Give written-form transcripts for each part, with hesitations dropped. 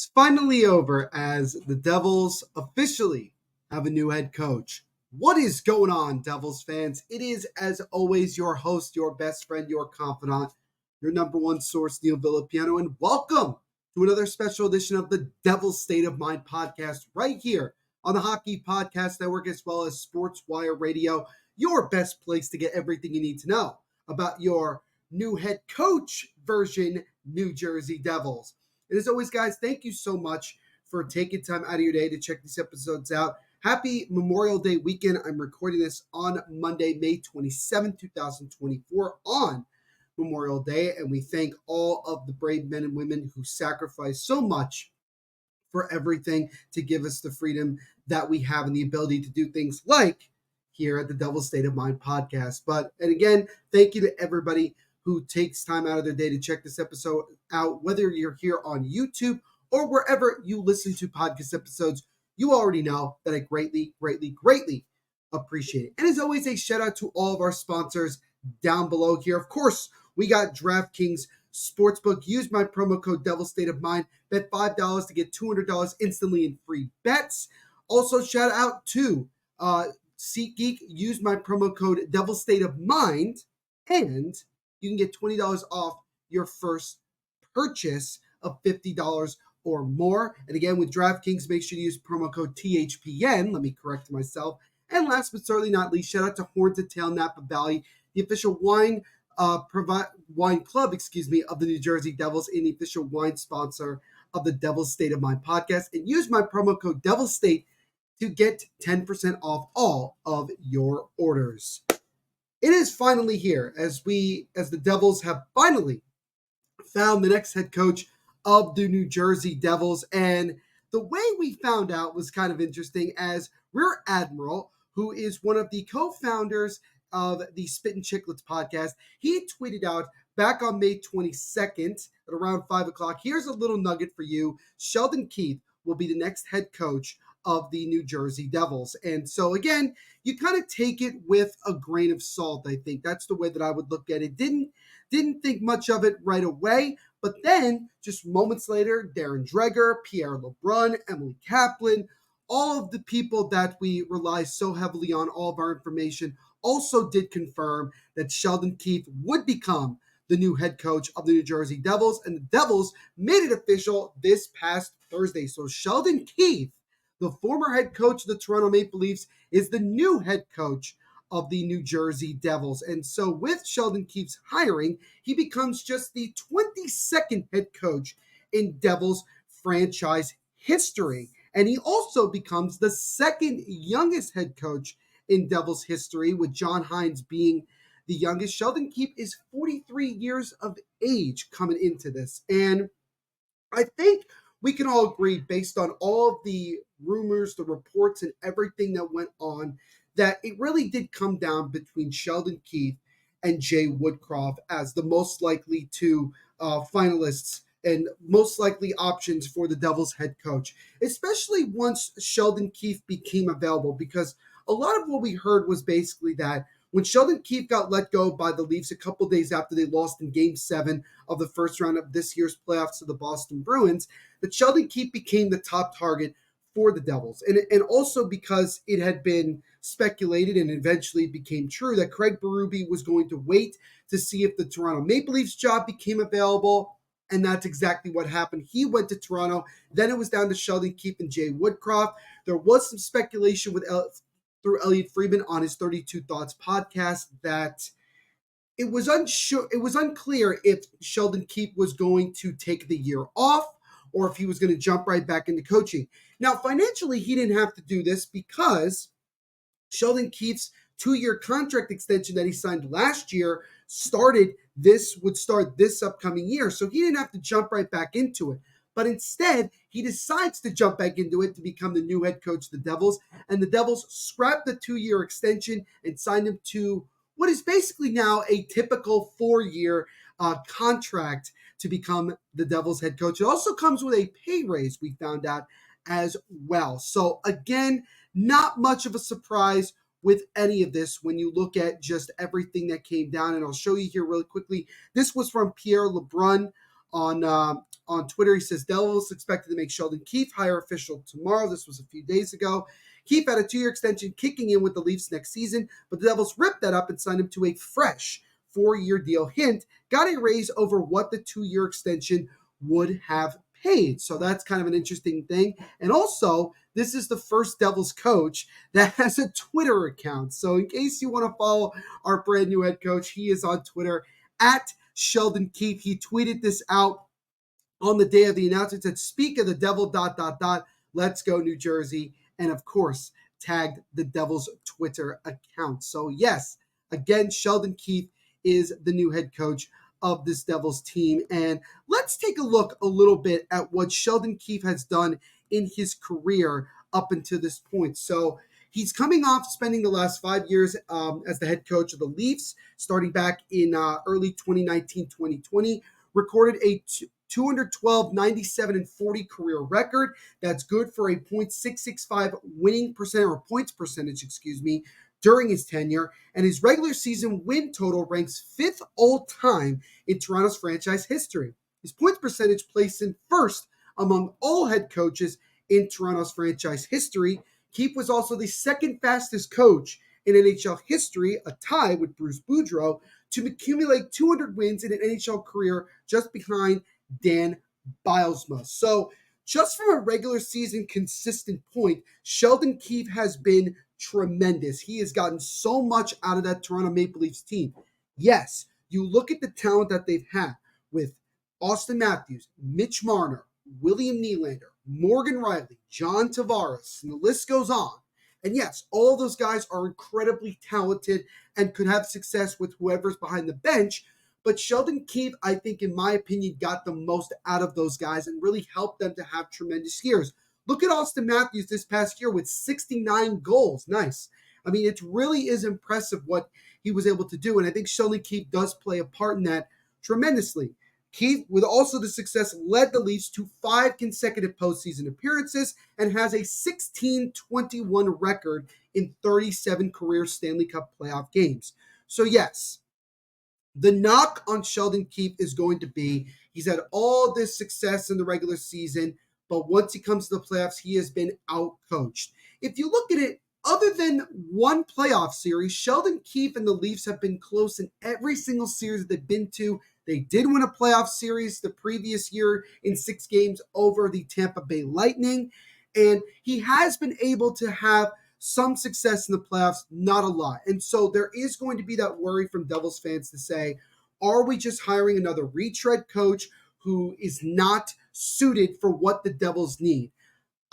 It's finally over as the Devils officially have a new head coach. What is going on, Devils fans? It is, as always, your host, your best friend, your confidant, your number one source, Neil Villapiano, and welcome to another special edition of the Devils State of Mind podcast right here on the Hockey Podcast Network, as well as Sports Wire Radio, your best place to get everything you need to know about your new head coach version New Jersey Devils. And as always, guys, thank you so much for taking time out of your day to check these episodes out. Happy Memorial Day weekend. I'm recording this on Monday, May 27, 2024, on Memorial Day. And we thank all of the brave men and women who sacrifice so much for everything to give us the freedom that we have and the ability to do things like here at the Devil's State of Mind podcast. And again, thank you to everybody who takes time out of their day to check this episode out, whether you're here on YouTube or wherever you listen to podcast episodes. You already know that I greatly appreciate it. And as always, a shout out to all of our sponsors down below here. Of course, we got DraftKings Sportsbook. Use my promo code Devil State of Mind. Bet $5 to get $200 instantly in free bets. Also, shout out to SeatGeek. Use my promo code Devil State of Mind, and you can get $20 off your first purchase of $50 or more. And again, with DraftKings, make sure to use promo code THPN. Let me correct myself. And last but certainly not least, shout out to Horns and Tail Napa Valley, the official wine club, of the New Jersey Devils, and the official wine sponsor of the Devil's State of Mind podcast. And use my promo code Devil State to get 10% off all of your orders. It is finally here as the Devils have finally found the next head coach of the New Jersey Devils. And the way we found out was kind of interesting, as Rear Admiral, who is one of the co-founders of the Spit and Chicklets podcast, he tweeted out back on May 22nd at around 5 o'clock, here's a little nugget for you. Sheldon Keefe will be the next head coach of the New Jersey Devils. And so again, you kind of take it with a grain of salt. I think that's the way that I would look at it. Didn't think much of it right away, but then just moments later, Darren Dreger, Pierre LeBrun, Emily Kaplan, all of the people that we rely so heavily on, all of our information, also did confirm that Sheldon Keefe would become the new head coach of the New Jersey Devils, and the Devils made it official this past Thursday. So Sheldon Keefe, the former head coach of the Toronto Maple Leafs, is the new head coach of the New Jersey Devils. And so with Sheldon Keefe's hiring, he becomes just the 22nd head coach in Devils franchise history. And he also becomes the second youngest head coach in Devils history, with John Hines being the youngest. Sheldon Keefe is 43 years of age coming into this. And I think we can all agree, based on all of the rumors, the reports, and everything that went on, that it really did come down between Sheldon Keefe and Jay Woodcroft as the most likely two finalists and most likely options for the Devils head coach, especially once Sheldon Keefe became available, because a lot of what we heard was basically that when Sheldon Keefe got let go by the Leafs a couple days after they lost in Game 7 of the first round of this year's playoffs to the Boston Bruins, that Sheldon Keefe became the top target for the Devils. And also because it had been speculated and eventually became true that Craig Berube was going to wait to see if the Toronto Maple Leafs job became available. And that's exactly what happened. He went to Toronto. Then it was down to Sheldon Keefe and Jay Woodcroft. There was some speculation through Elliot Friedman on his 32 Thoughts podcast that it was unclear if Sheldon Keefe was going to take the year off or if he was going to jump right back into coaching. Now, financially, he didn't have to do this because Sheldon Keefe's 2-year contract extension that he signed last year would start this upcoming year. So he didn't have to jump right back into it. But instead, he decides to jump back into it to become the new head coach of the Devils. And the Devils scrapped the 2-year extension and signed him to what is basically now a typical 4-year contract to become the Devils head coach. It also comes with a pay raise, we found out, as well. So again, not much of a surprise with any of this when you look at just everything that came down. And I'll show you here really quickly. This was from Pierre LeBrun on Twitter. He says Devils expected to make Sheldon Keefe hire official tomorrow. This was a few days ago. Keefe had a 2-year extension kicking in with the Leafs next season, but the Devils ripped that up and signed him to a fresh 4-year deal. Hint, got a raise over what the 2-year extension would have paid. So that's kind of an interesting thing. And also, this is the first Devils coach that has a Twitter account. So in case you want to follow our brand new head coach, he is on Twitter at Sheldon Keefe. He tweeted this out on the day of the announcement. Said, "Speak of the devil, ... Let's go New Jersey." And of course, tagged the Devils Twitter account. So yes, again, Sheldon Keefe is the new head coach of this Devils team. And let's take a look a little bit at what Sheldon Keefe has done in his career up until this point. So he's coming off spending the last 5 years as the head coach of the Leafs, starting back in early 2019-2020, recorded a 212, 97, and 40 career record. That's good for a .665 winning percent or points percentage, during his tenure. And his regular season win total ranks 5th all time in Toronto's franchise history. His points percentage placed him first among all head coaches in Toronto's franchise history. Keefe was also the second fastest coach in NHL history, a tie with Bruce Boudreau, to accumulate 200 wins in an NHL career, just behind Dan Bylsma. So just from a regular season consistent point, Sheldon Keefe has been tremendous. He has gotten so much out of that Toronto Maple Leafs team. Yes, you look at the talent that they've had with Austin Matthews, Mitch Marner, William Nylander, Morgan Riley, John Tavares, and the list goes on. And yes, all those guys are incredibly talented and could have success with whoever's behind the bench. But Sheldon Keefe, I think, in my opinion, got the most out of those guys and really helped them to have tremendous years. Look at Austin Matthews this past year with 69 goals. Nice. I mean, it really is impressive what he was able to do. And I think Sheldon Keefe does play a part in that tremendously. Keefe, with also the success, led the Leafs to 5 consecutive postseason appearances and has a 16-21 record in 37 career Stanley Cup playoff games. So yes, the knock on Sheldon Keefe is going to be he's had all this success in the regular season, but once he comes to the playoffs, he has been outcoached. If you look at it, other than one playoff series, Sheldon Keefe and the Leafs have been close in every single series that they've been to. They did win a playoff series the previous year in 6 games over the Tampa Bay Lightning, and he has been able to have some success in the playoffs, not a lot. And so there is going to be that worry from Devils fans to say, are we just hiring another retread coach who is not suited for what the Devils need?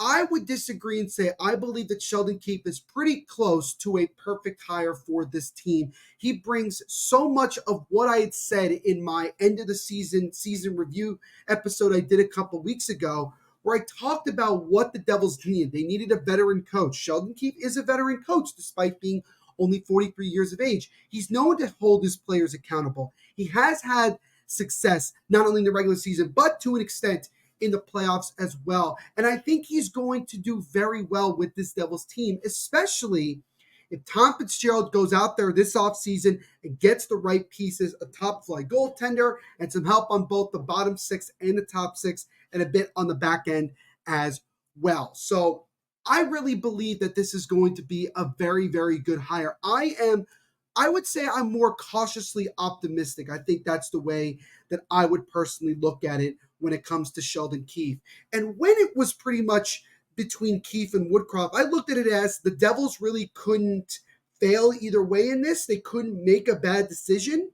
I would disagree and say I believe that Sheldon Keefe is pretty close to a perfect hire for this team. He brings so much of what I had said in my end of the season review episode I did a couple weeks ago, where I talked about what the Devils needed. They needed a veteran coach. Sheldon Keefe is a veteran coach despite being only 43 years of age. He's known to hold his players accountable. He has had success not only in the regular season, but to an extent in the playoffs as well. And I think he's going to do very well with this Devils team, especially if Tom Fitzgerald goes out there this offseason and gets the right pieces, a top-flight goaltender, and some help on both the bottom 6 and the top 6, and a bit on the back end as well. So I really believe that this is going to be a very, very good hire. I would say I'm more cautiously optimistic. I think that's the way that I would personally look at it when it comes to Sheldon Keefe. And when it was pretty much between Keefe and Woodcroft, I looked at it as the Devils really couldn't fail either way in this. They couldn't make a bad decision.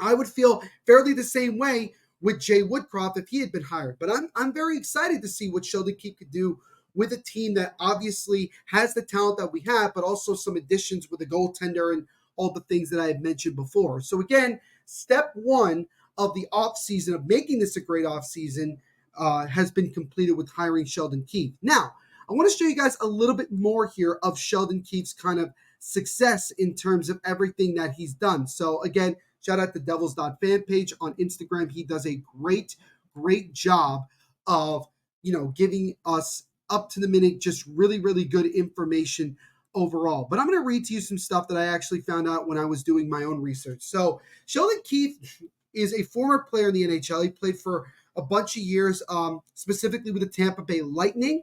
I would feel fairly the same way with Jay Woodcroft if he had been hired. But I'm very excited to see what Sheldon Keefe could do with a team that obviously has the talent that we have, but also some additions with a goaltender and all the things that I had mentioned before. So again, step 1 of the offseason, of making this a great offseason, has been completed with hiring Sheldon Keefe. Now, I want to show you guys a little bit more here of Sheldon Keefe's kind of success in terms of everything that he's done. So again, shout out to Devils.fan page on Instagram. He does a great, great job of, giving us up to the minute, just really, really good information overall. But I'm going to read to you some stuff that I actually found out when I was doing my own research. So Sheldon Keefe is a former player in the NHL. He played for a bunch of years, specifically with the Tampa Bay Lightning.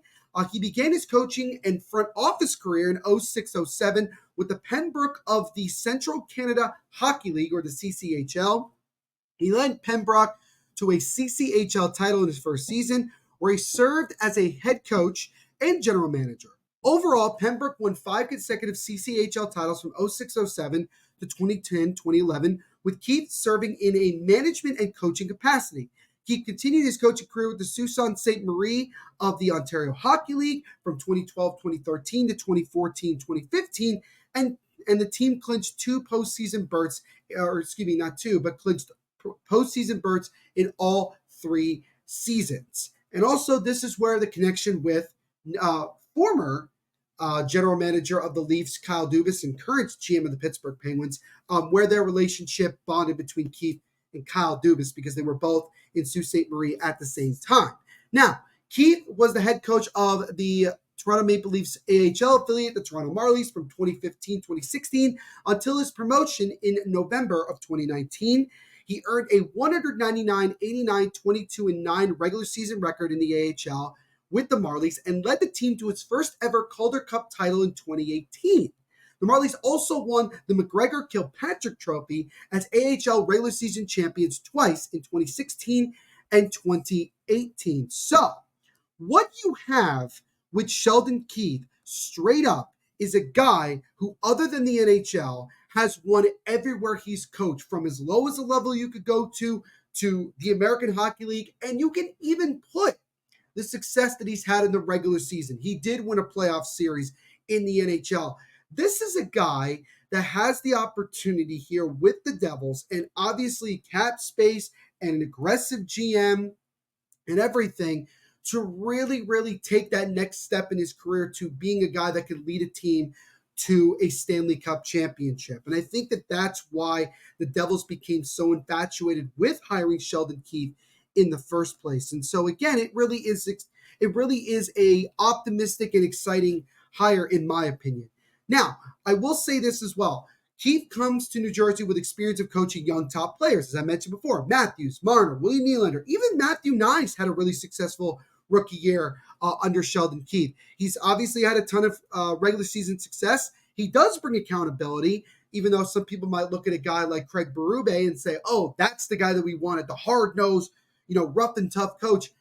He began his coaching and front office career in 06-07 with the Pembroke of the Central Canada Hockey League, or the CCHL. He led Pembroke to a CCHL title in his first season, where he served as a head coach and general manager. Overall, Pembroke won 5 consecutive CCHL titles from 06-07 to 2010-2011, with Keefe serving in a management and coaching capacity. Keefe continued his coaching career with the Sault Ste. Marie of the Ontario Hockey League from 2012-2013 to 2014-2015, and the team clinched 2 postseason berths, or excuse me, not 2, but clinched postseason berths in all 3 seasons. And also, this is where the connection with former general manager of the Leafs, Kyle Dubas, and current GM of the Pittsburgh Penguins, where their relationship bonded between Keefe and Kyle Dubas, because they were both in Sault Ste. Marie at the same time. Now, Keefe was the head coach of the Toronto Maple Leafs AHL affiliate, the Toronto Marlies, from 2015-2016 until his promotion in November of 2019. He earned a 199-89-22-9 regular season record in the AHL with the Marlies and led the team to its first ever Calder Cup title in 2018. The Marlies also won the McGregor-Kilpatrick Trophy as AHL regular season champions twice in 2016 and 2018. So, what you have with Sheldon Keefe straight up is a guy who, other than the NHL, has won everywhere he's coached, from as low as a level you could go to the American Hockey League, and you can even put the success that he's had in the regular season. He did win a playoff series in the NHL. This is a guy that has the opportunity here with the Devils, and obviously cap space and an aggressive GM and everything, to really, really take that next step in his career to being a guy that could lead a team to a Stanley Cup championship. And I think that that's why the Devils became so infatuated with hiring Sheldon Keefe in the first place. And so again, it really is a optimistic and exciting hire, in my opinion. Now, I will say this as well. Keefe comes to New Jersey with experience of coaching young top players, as I mentioned before. Matthews, Marner, William Nylander, even Matthew Knies had a really successful rookie year under Sheldon Keefe. He's obviously had a ton of regular season success. He does bring accountability, even though some people might look at a guy like Craig Berube and say, oh, that's the guy that we wanted, the hard-nosed, rough and tough coach.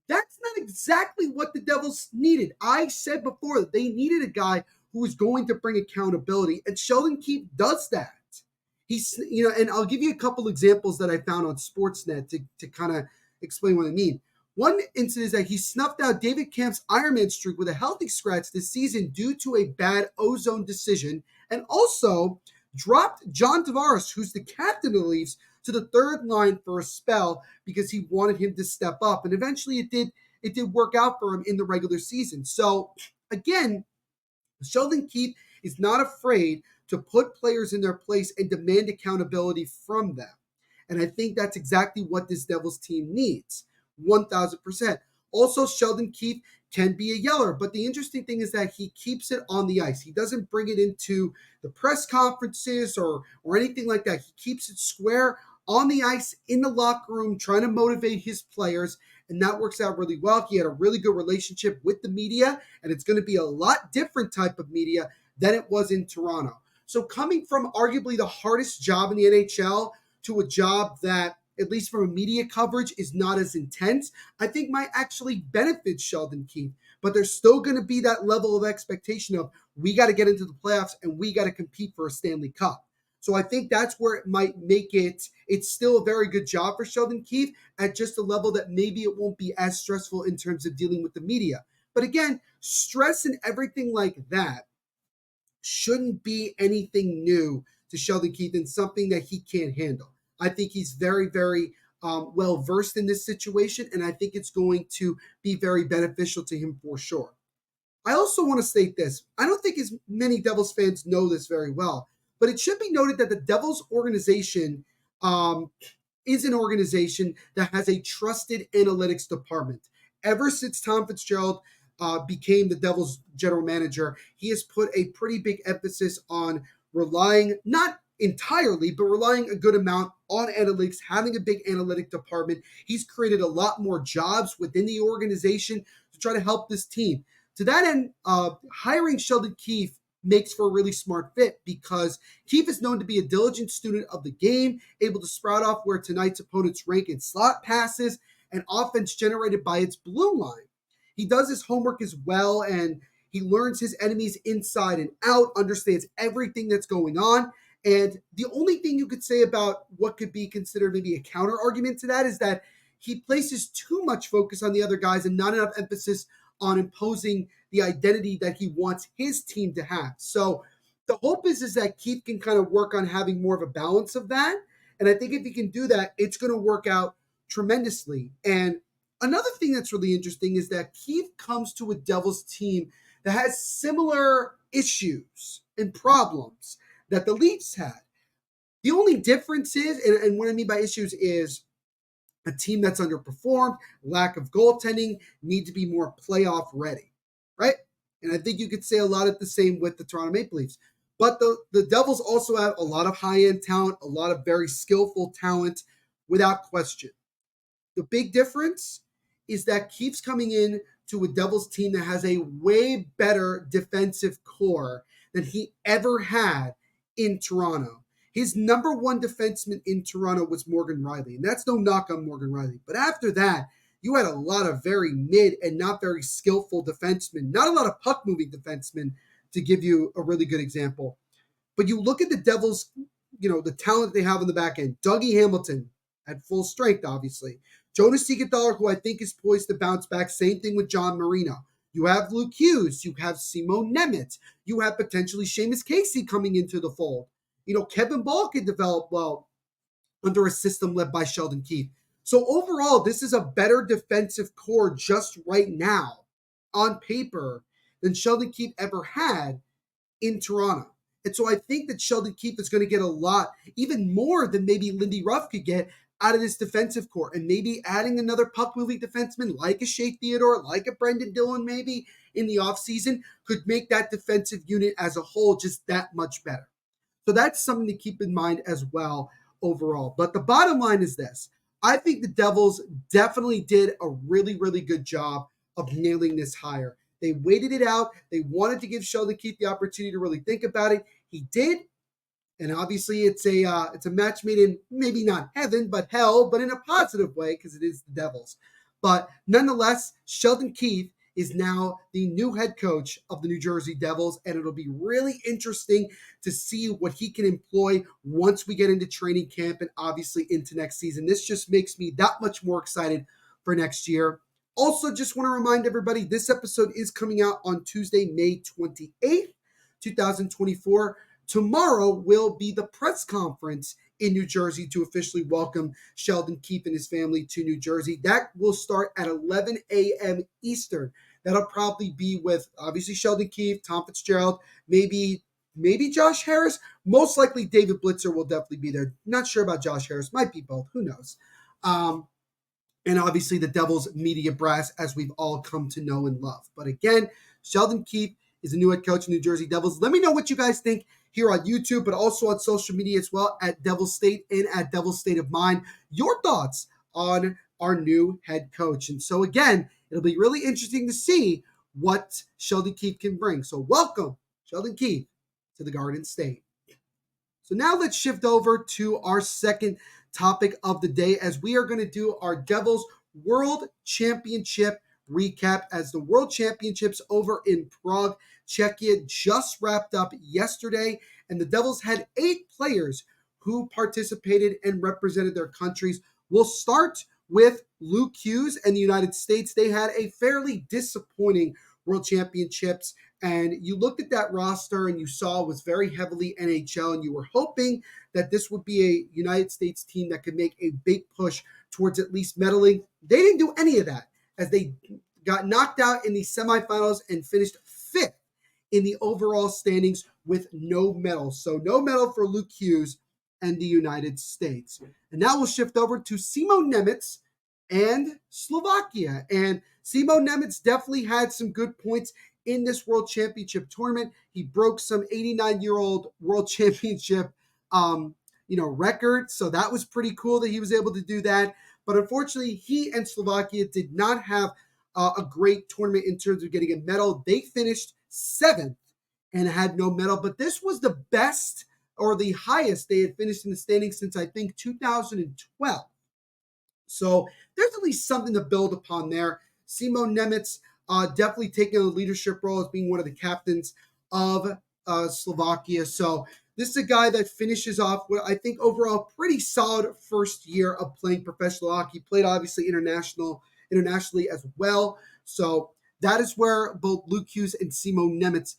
That's not exactly what the Devils needed. I said before that they needed a guy who was going to bring accountability, and Sheldon Keefe does that. He's, and I'll give you a couple examples that I found on Sportsnet to kind of explain what I mean. One incident is that he snuffed out David Kamp's Ironman streak with a healthy scratch this season due to a bad ozone decision, and also dropped John Tavares, who's the captain of the Leafs, to the third line for a spell because he wanted him to step up. And eventually it did work out for him in the regular season. So again, Sheldon Keefe is not afraid to put players in their place and demand accountability from them. And I think that's exactly what this Devils team needs. 1,000%. Also, Sheldon Keefe can be a yeller, but the interesting thing is that he keeps it on the ice. He doesn't bring it into the press conferences or anything like that. He keeps it square on the ice in the locker room, trying to motivate his players, and that works out really well. He had a really good relationship with the media, and it's going to be a lot different type of media than it was in Toronto. So coming from arguably the hardest job in the NHL to a job that, at least from a media coverage, is not as intense, I think might actually benefit Sheldon Keefe. But there's still going to be that level of expectation of, we got to get into the playoffs and we got to compete for a Stanley Cup. So I think that's where it might make it's still a very good job for Sheldon Keefe at just a level that maybe it won't be as stressful in terms of dealing with the media. But again, stress and everything like that shouldn't be anything new to Sheldon Keefe and something that he can't handle. I think he's very, very well versed in this situation, and I think it's going to be very beneficial to him for sure. I also want to state this. I don't think as many Devils fans know this very well, but it should be noted that the Devils organization is an organization that has a trusted analytics department. Ever since Tom Fitzgerald became the Devils general manager, he has put a pretty big emphasis on relying not entirely, but relying a good amount on analytics, having a big analytic department. He's created a lot more jobs within the organization to try to help this team. To that end, hiring Sheldon Keefe makes for a really smart fit because Keefe is known to be a diligent student of the game, able to sprout off where tonight's opponents rank in slot passes and offense generated by its blue line. He does his homework as well, and he learns his enemies inside and out, understands everything that's going on. And the only thing you could say about what could be considered maybe a counter argument to that is that he places too much focus on the other guys and not enough emphasis on imposing the identity that he wants his team to have. So the hope is that Keith can kind of work on having more of a balance of that. And I think if he can do that, it's going to work out tremendously. And another thing that's really interesting is that Keith comes to a Devils team that has similar issues and problems that the Leafs had. The only difference is, and what I mean by issues is a team that's underperformed, lack of goaltending, need to be more playoff ready, right? And I think you could say a lot of the same with the Toronto Maple Leafs. But the Devils also have a lot of high-end talent, a lot of very skillful talent, without question. The big difference is that Keefe's coming in to a Devils team that has a way better defensive core than he ever had in Toronto. His number one defenseman in Toronto was Morgan Rielly, and that's no knock on Morgan Rielly. But after that, you had a lot of very mid and not very skillful defensemen, not a lot of puck-moving defensemen, to give you a really good example. But you look at the Devils, the talent they have on the back end. Dougie Hamilton at full strength, obviously. Jonas Siegenthaler, who I think is poised to bounce back. Same thing with John Marino. You have Luke Hughes. You have Simon Nemeth. You have potentially Seamus Casey coming into the fold. Kevin Ball could develop well under a system led by Sheldon Keefe. So overall, this is a better defensive core just right now on paper than Sheldon Keefe ever had in Toronto. And so I think that Sheldon Keefe is going to get a lot, even more than maybe Lindy Ruff could get out of this defensive core. And maybe adding another puck-moving defenseman like a Shea Theodore, like a Brendan Dillon maybe in the offseason could make that defensive unit as a whole just that much better. So that's something to keep in mind as well overall. But the bottom line is this. I think the Devils definitely did a really, really good job of nailing this hire. They waited it out. They wanted to give Sheldon Keefe the opportunity to really think about it. He did. And obviously it's a match made in maybe not heaven, but hell, but in a positive way because it is the Devils. But nonetheless, Sheldon Keefe is now the new head coach of the New Jersey Devils, and it'll be really interesting to see what he can employ once we get into training camp and obviously into next season. This just makes me that much more excited for next year. Also, just want to remind everybody, this episode is coming out on Tuesday, May 28th, 2024. Tomorrow will be the press conference in New Jersey to officially welcome Sheldon Keefe and his family to New Jersey. That will start at 11 a.m. Eastern. That'll probably be with, obviously, Sheldon Keefe, Tom Fitzgerald, maybe Josh Harris. Most likely David Blitzer will definitely be there. Not sure about Josh Harris. Might be both. Who knows? And obviously the Devils media brass, as we've all come to know and love. But again, Sheldon Keefe is a new head coach of New Jersey Devils. Let me know what you guys think here on YouTube, but also on social media as well at Devil State and at Devil State of Mind. Your thoughts on our new head coach. And so again, it'll be really interesting to see what Sheldon Keefe can bring. So welcome, Sheldon Keefe, to the Garden State. So now let's shift over to our second topic of the day as we are going to do our Devils World Championship recap as the World Championships over in Prague, Czechia just wrapped up yesterday, and the Devils had 8 players who participated and represented their countries. We'll start with Luke Hughes and the United States. They had a fairly disappointing World Championships, and you looked at that roster and you saw it was very heavily NHL, and you were hoping that this would be a United States team that could make a big push towards at least medaling. They didn't do any of that as they got knocked out in the semifinals and finished 5th in the overall standings with no medal. So no medal for Luke Hughes and the United States. And now we'll shift over to Simon Nemeth and Slovakia. And Simon Nemeth definitely had some good points in this World Championship tournament. He broke some 89-year-old World Championship record. So that was pretty cool that he was able to do that. But unfortunately, he and Slovakia did not have a great tournament in terms of getting a medal. They finished 7th and had no medal. But this was the best or the highest they had finished in the standings since, I think, 2012. So there's at least something to build upon there. Simo Nemec definitely taking a leadership role as being one of the captains of Slovakia. So this is a guy that finishes off with, I think, overall pretty solid first year of playing professional hockey. Played obviously internationally as well. So that is where both Luke Hughes and Simo Nemec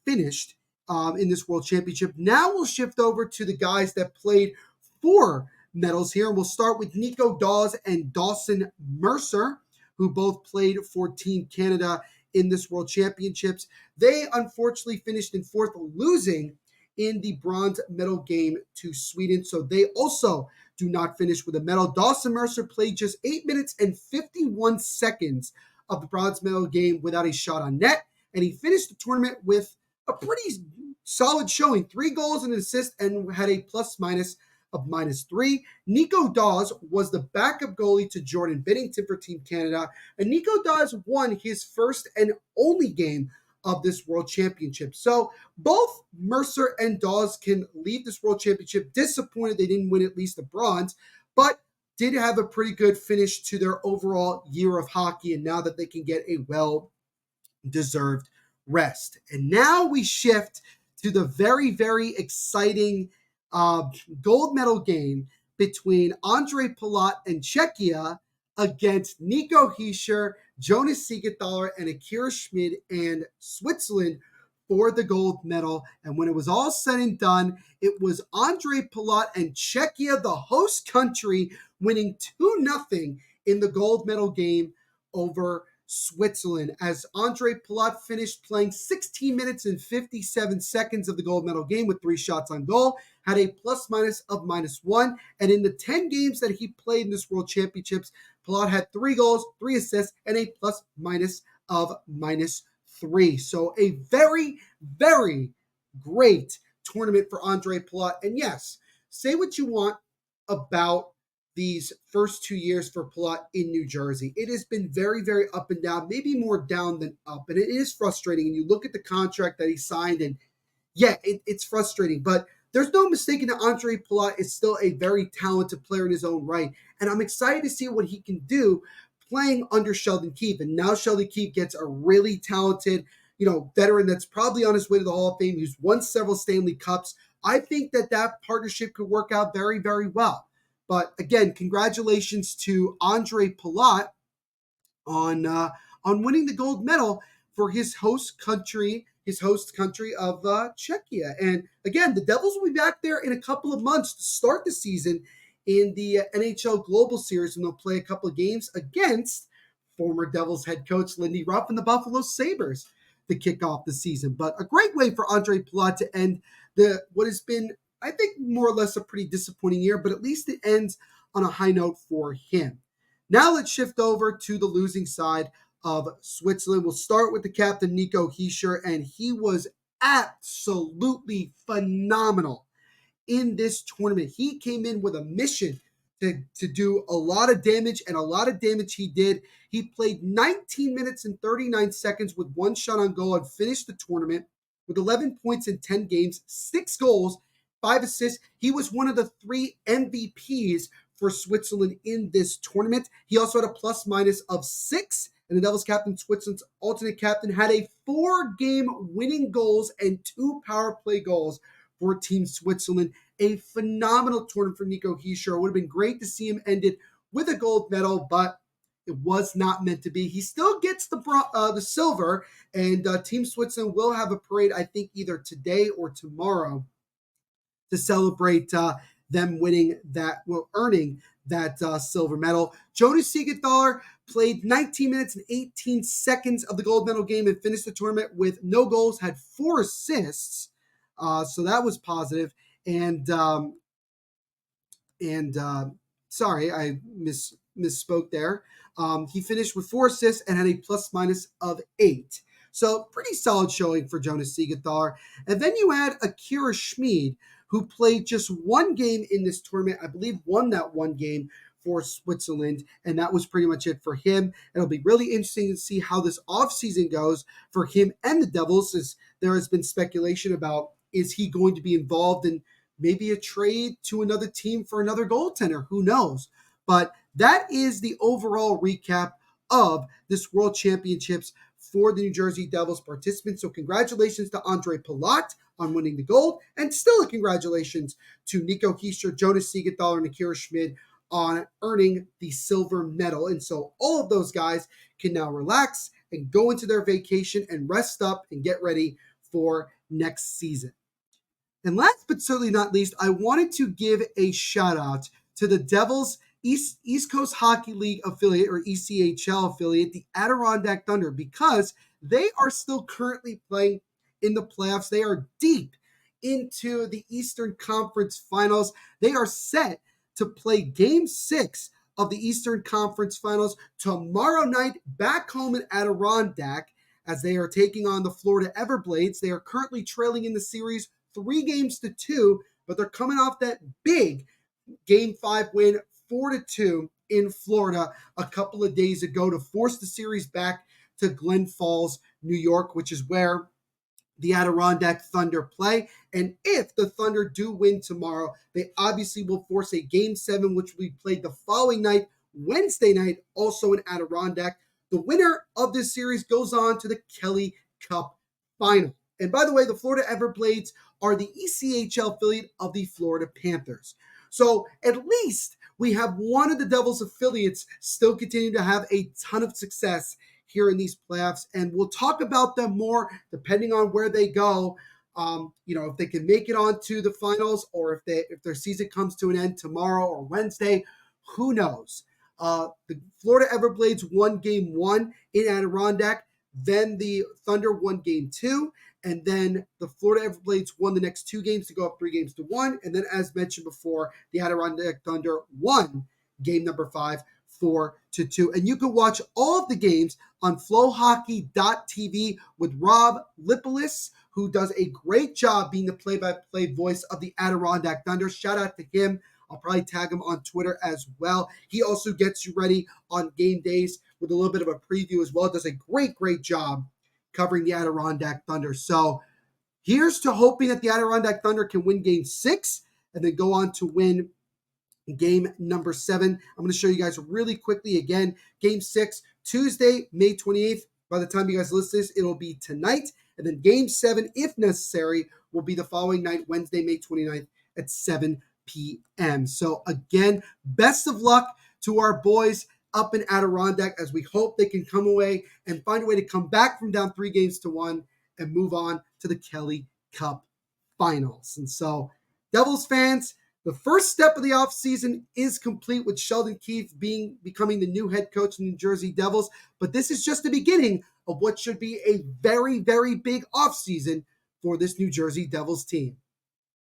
finished in this World Championship. Now we'll shift over to the guys that played for medals here. We'll start with Nico Dawes and Dawson Mercer, who both played for Team Canada in this World Championships. They unfortunately finished in 4th, losing in the bronze medal game to Sweden. So they also do not finish with a medal. Dawson Mercer played just 8 minutes and 51 seconds of the bronze medal game without a shot on net. And he finished the tournament with a pretty solid showing, 3 goals and an assist, and had a plus-minus of -3. Nico Dawes was the backup goalie to Jordan Binnington for Team Canada, and Nico Dawes won his first and only game of this World Championship. So both Mercer and Dawes can leave this World Championship disappointed they didn't win at least the bronze, but did have a pretty good finish to their overall year of hockey, and now that they can get a well-deserved rest. And now we shift to the very, very exciting gold medal game between Andre Palat and Czechia against Nico Hischier, Jonas Siegenthaler, and Akira Schmid and Switzerland for the gold medal. And when it was all said and done, it was Andre Palat and Czechia, the host country, winning 2-0 in the gold medal game over Switzerland, as Andre Palat finished playing 16 minutes and 57 seconds of the gold medal game with 3 shots on goal, had a plus-minus of -1, and in the 10 games that he played in this World Championships, Palat had 3 goals, 3 assists, and a plus-minus of -3. So a very, very great tournament for Andre Palat. And yes, say what you want about these first 2 years for Palat in New Jersey. It has been very, very up and down, maybe more down than up. And it is frustrating. And you look at the contract that he signed, and yeah, it's frustrating. But there's no mistaking that Andre Palat is still a very talented player in his own right. And I'm excited to see what he can do playing under Sheldon Keefe. And now Sheldon Keefe gets a really talented, veteran that's probably on his way to the Hall of Fame, who's won several Stanley Cups. I think that partnership could work out very, very well. But again, congratulations to Andre Palat on winning the gold medal for his host country of Czechia. And again, the Devils will be back there in a couple of months to start the season in the NHL Global Series, and they'll play a couple of games against former Devils head coach Lindy Ruff and the Buffalo Sabres to kick off the season. But a great way for Andre Palat to end what has been, I think, more or less a pretty disappointing year, but at least it ends on a high note for him. Now let's shift over to the losing side of Switzerland. We'll start with the captain, Nico Hischier, and he was absolutely phenomenal in this tournament. He came in with a mission to do a lot of damage, and a lot of damage he did. He played 19 minutes and 39 seconds with 1 shot on goal and finished the tournament with 11 points in 10 games, 6 goals, 5 assists. He was one of the 3 MVPs for Switzerland in this tournament. He also had a plus-minus of 6, and the Devils captain, Switzerland's alternate captain, had a 4-game winning goals and 2 power play goals for Team Switzerland. A phenomenal tournament for Nico Hischier. It would have been great to see him ended with a gold medal, but it was not meant to be. He still gets the silver, and Team Switzerland will have a parade, I think, either today or tomorrow to celebrate them earning that silver medal. Jonas Siegenthaler played 19 minutes and 18 seconds of the gold medal game and finished the tournament with no goals, had 4 assists. So that was positive. And sorry, I misspoke there. He finished with 4 assists and had a plus-minus of 8. So pretty solid showing for Jonas Siegenthaler. And then you had Akira Schmid, who played just one game in this tournament. I believe won that one game for Switzerland, and that was pretty much it for him. It'll be really interesting to see how this offseason goes for him and the Devils, as there has been speculation about, is he going to be involved in maybe a trade to another team for another goaltender? Who knows? But that is the overall recap of this World Championships for the New Jersey Devils participants. So congratulations to Andre Palat on winning the gold, and still a congratulations to Nico Hischier, Jonas Siegenthaler, and Akira Schmid on earning the silver medal. And so all of those guys can now relax and go into their vacation and rest up and get ready for next season. And last but certainly not least, I wanted to give a shout out to the Devils East Coast Hockey League affiliate, or ECHL affiliate, the Adirondack Thunder, because they are still currently playing in the playoffs. They are deep into the Eastern Conference Finals. They are set to play Game 6 of the Eastern Conference Finals tomorrow night back home in Adirondack, as they are taking on the Florida Everblades. They are currently trailing in the series 3-2, but they're coming off that big Game 5 win, 4-2 in Florida a couple of days ago, to force the series back to Glen Falls, New York, which is where the Adirondack Thunder play. And if the Thunder do win tomorrow, they obviously will force a Game 7, which will be played the following night, Wednesday night, also in Adirondack. The winner of this series goes on to the Kelly Cup final. And by the way, the Florida Everblades are the ECHL affiliate of the Florida Panthers. So at least we have one of the Devils affiliates still continuing to have a ton of success here in these playoffs, and we'll talk about them more depending on where they go. If they can make it onto the finals, or if their season comes to an end tomorrow or Wednesday, who knows? The Florida Everblades won Game 1 in Adirondack, then the Thunder won Game 2, and then the Florida Everblades won the next 2 games to go up 3-1, and then, as mentioned before, the Adirondack Thunder won Game number 5, 4-2. And you can watch all of the games on flowhockey.tv with Rob Lipolis, who does a great job being the play-by-play voice of the Adirondack Thunder. Shout out to him. I'll probably tag him on Twitter as well. He also gets you ready on game days with a little bit of a preview as well. Does a great job covering the Adirondack Thunder. So here's to hoping that the Adirondack Thunder can win Game 6 and then go on to win Game number 7. I'm going to show you guys really quickly again. Game 6, Tuesday, May 28th. By the time you guys listen to this, it'll be tonight. And then Game 7, if necessary, will be the following night, Wednesday, May 29th at 7 p.m. So again, best of luck to our boys up in Adirondack, as we hope they can come away and find a way to come back from down 3-1 and move on to the Kelly Cup finals. And so, Devils fans, the first step of the offseason is complete, with Sheldon Keefe becoming the new head coach of the New Jersey Devils. But this is just the beginning of what should be a very big offseason for this New Jersey Devils team.